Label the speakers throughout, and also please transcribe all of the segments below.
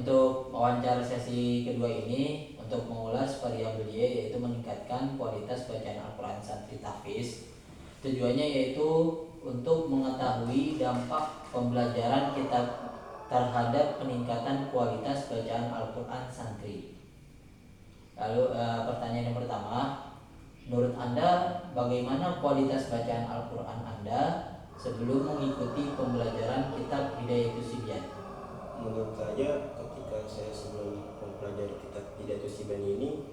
Speaker 1: Untuk wawancara sesi kedua ini untuk mengulas variabel Y, yaitu meningkatkan kualitas bacaan Al-Quran santri tahfiz. Tujuannya yaitu untuk mengetahui dampak pembelajaran kitab terhadap peningkatan kualitas bacaan Al-Quran santri. Lalu pertanyaan yang pertama, menurut Anda bagaimana kualitas bacaan Al-Quran Anda sebelum mengikuti pembelajaran kitab Hidayatus Sibyan?
Speaker 2: Menurut saya, ketika saya sebelum mempelajari kitab Hidayatus Sibyan ini,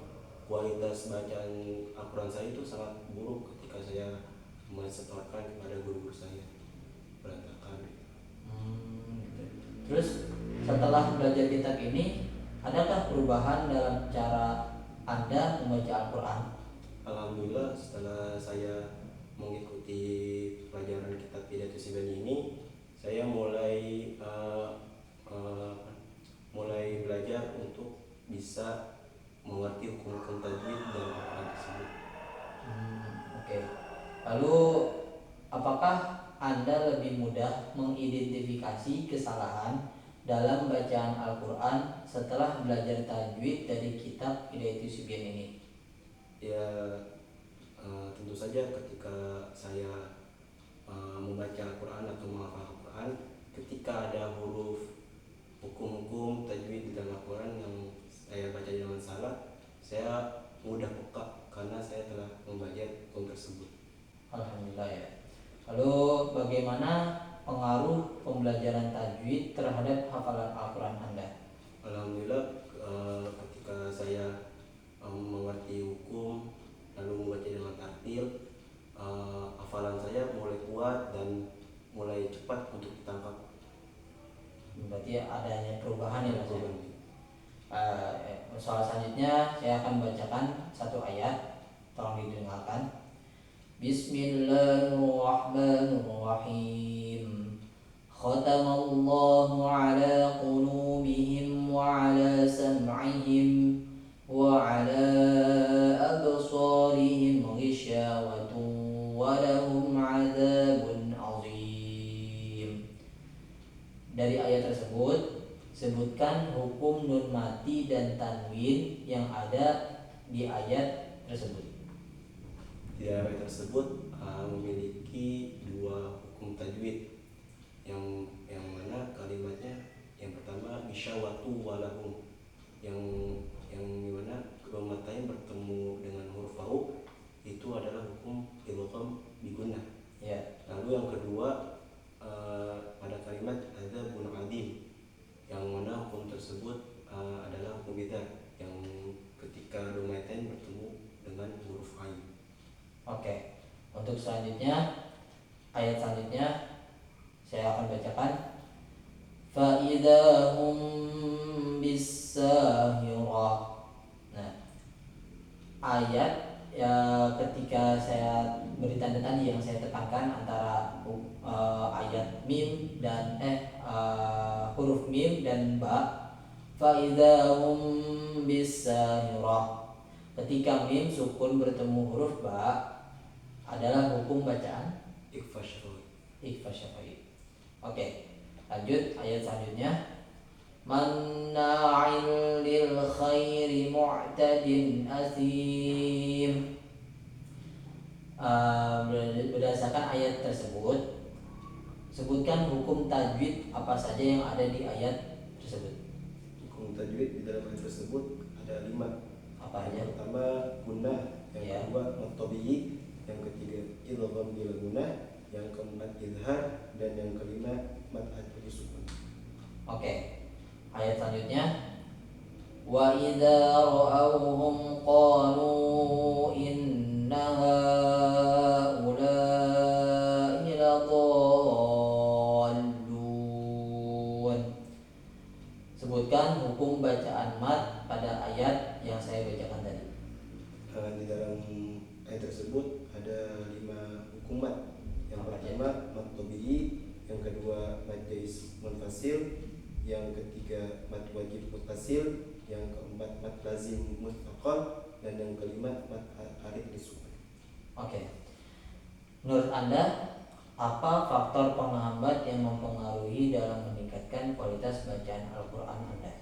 Speaker 2: kualitas bacaan Al-Quran saya itu sangat buruk ketika saya mensetorkan kepada guru-guru saya, berantakan.
Speaker 1: Gitu. Terus setelah belajar kitab ini, adakah perubahan dalam cara Anda membaca Al-Quran?
Speaker 2: Alhamdulillah, setelah saya mengikuti pelajaran kitab Hidayatus Sibyan ini, saya mulai belajar untuk bisa mengerti hukum-hukum tajwid dan Al-Quran tersebut.
Speaker 1: Oke. Lalu apakah Anda lebih mudah mengidentifikasi kesalahan dalam bacaan Al-Quran setelah belajar tajwid dari kitab Hidayatus Sibyan ini?
Speaker 2: Ya, tentu saja ketika saya membaca Al-Quran atau menghafal Al-Quran, ketika ada huruf hukum-hukum tajwid di dalam Al-Quran yang saya baca dengan salah, saya mudah peka karena saya telah membaca hukum tersebut.
Speaker 1: Alhamdulillah ya. Lalu bagaimana pengaruh pembelajaran tajwid terhadap hafalan Al-Quran Anda?
Speaker 2: Alhamdulillah, ketika saya mengerti hukum lalu membaca dengan tartil, hafalan saya mulai kuat dan mulai cepat untuk ditangkap.
Speaker 1: Berarti adanya perubahan ya Mas ya? Soal selanjutnya saya akan bacakan satu ayat, tolong didengarkan. Bismillahirrahmanirrahim. Khatamallahu ala qulubihim wa ala sam'ihim wa ala absarihim ghishawatun wa lahum 'adzabun 'adzim. Dari ayat tersebut, sebutkan hukum nun mati dan tanwin yang ada di ayat tersebut.
Speaker 2: Di ayat tersebut memiliki dua hukum tajwid yang mana kalimatnya yang pertama bisyawatu walahum, yang mana kedua matanya bertemu dengan huruf fau itu adalah hukum idgham bigunnah.
Speaker 1: Ya.
Speaker 2: Lalu yang kedua pada kalimat adzabun adim, yang mana hukum tersebut adalah hukum bid'ah yang ketika domaten bertemu dengan huruf ain.
Speaker 1: Oke. Untuk selanjutnya, ayat selanjutnya saya akan bacakan. Fa idahum bisahirah. Nah, ayat ya ketika saya beri tanda tadi yang saya tekankan antara ayat mim dan huruf mim dan ba. Fa idahum bisahirah. Ketika mim sukun bertemu huruf ba adalah hukum bacaan
Speaker 2: Ikhfa
Speaker 1: syafa'i. Oke, lanjut ayat selanjutnya. Manna'il lil khairi mu'tadin asim. Berdasarkan ayat tersebut, sebutkan hukum tajwid apa saja yang ada di ayat tersebut.
Speaker 2: Hukum tajwid di dalam ayat tersebut ada 5.
Speaker 1: Apa aja?
Speaker 2: Yang pertama gunnah, yang kedua mutabi'i, yang ketiga idgham bil gunnah, yang keempat izhar, dan yang kelima mad adli sukun.
Speaker 1: Oke. Ayat selanjutnya, wa idza ra'awhum qalu inna haula'i ladallun. Sebutkan hukum bacaan mad pada ayat yang saya bacakan tadi.
Speaker 2: Di dalam ayat tersebut ada 5 hukum mad. Yang pertama mad tabi'i, yang kedua mad jaiz munfasil, yang ketiga mad wajib muttasil, yang keempat mad lazim mustaqal, dan yang kelima mad arid disukun.
Speaker 1: Oke. Menurut Anda, apa faktor penghambat yang mempengaruhi dalam meningkatkan kualitas bacaan Al-Quran Anda?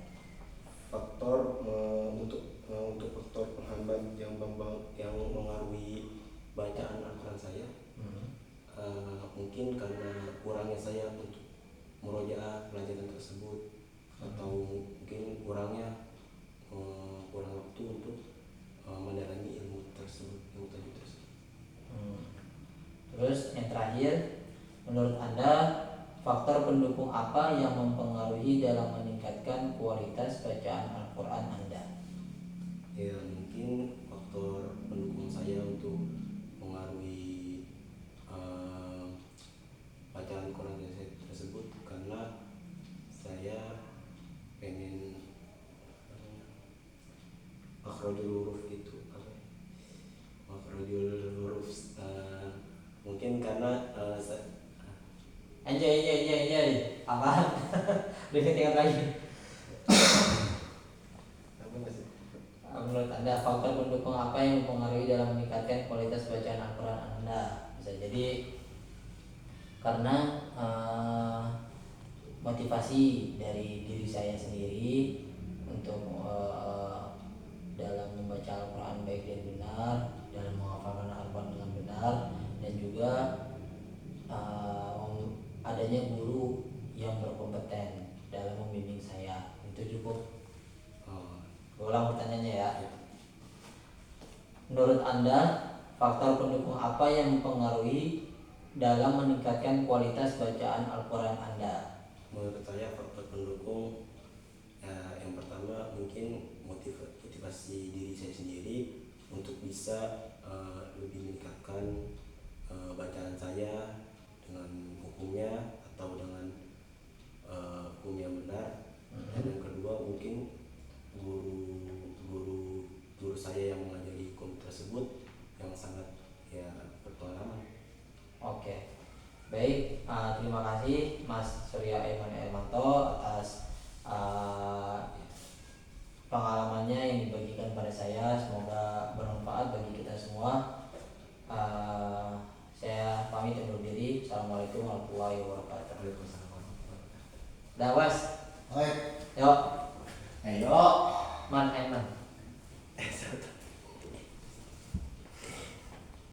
Speaker 2: atau mungkin kurang waktu untuk mendalami ilmu tajwid tersebut.
Speaker 1: Hmm. Terus yang terakhir, menurut Anda faktor pendukung apa yang mempengaruhi dalam meningkatkan kualitas bacaan Al-Quran Anda?
Speaker 2: Ya mungkin faktor pendukung saya untuk mengaruhi bacaan Quran tersebut karena saya pengen makhrajul huruf itu apa ya? Makhrajul huruf mungkin karena
Speaker 1: Enjoy. Apaan? Ingat lagi.
Speaker 2: apa sih?
Speaker 1: Menurut Anda faktor pendukung apa yang mempengaruhi dalam meningkatkan kualitas bacaan Al-Quran Anda? Bisa jadi karena motivasi dari diri saya sendiri untuk dalam membaca Al-Quran baik dan benar, dalam menghafalkan Al-Quran dengan benar, dan juga adanya guru yang berkompeten dalam membimbing saya. Itu cukup. Ulang pertanyaannya ya. Menurut Anda, faktor pendukung apa yang mempengaruhi dalam meningkatkan kualitas bacaan Al-Quran Anda?
Speaker 2: Menurut saya faktor pendukung yang pertama mungkin motivasi diri saya sendiri untuk bisa lebih meningkatkan bacaan saya dengan hukumnya atau dengan hukum yang benar. Dan yang kedua mungkin guru saya yang mengajari hukum tersebut yang sangat ya berpengalaman.
Speaker 1: Oke, baik. Terima kasih Mas Surya Iman Hermanto atas pengalamannya yang dibagikan pada saya. Semoga bermanfaat bagi kita semua. Saya pamit undur diri. Assalamualaikum warahmatullahi wabarakatuh.
Speaker 2: Waalaikumsalam warahmatullahi wabarakatuh.
Speaker 1: Dawas.